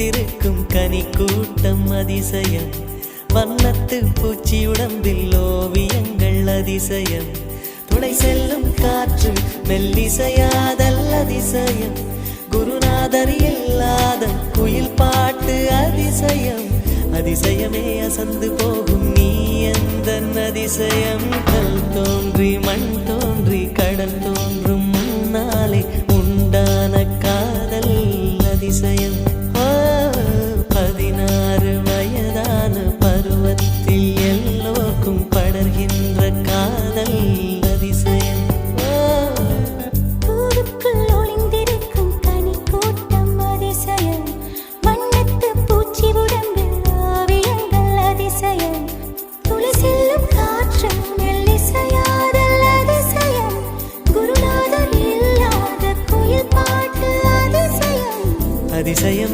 பூத்திருக்கும் கனி கூட்டம் அதிசயம், வண்ணத்து பூச்சி உடம்பில் ஓவியங்கள் அதிசயம், துணை செல்லும் காற்று மெல்லிசையாதல் அதிசயம், குருநாதர் இல்லாத குயில் பாட்டு அதிசயம், அதிசயமே அசந்து போகும் நீ எந்த அதிசயம் கல் தோன்றி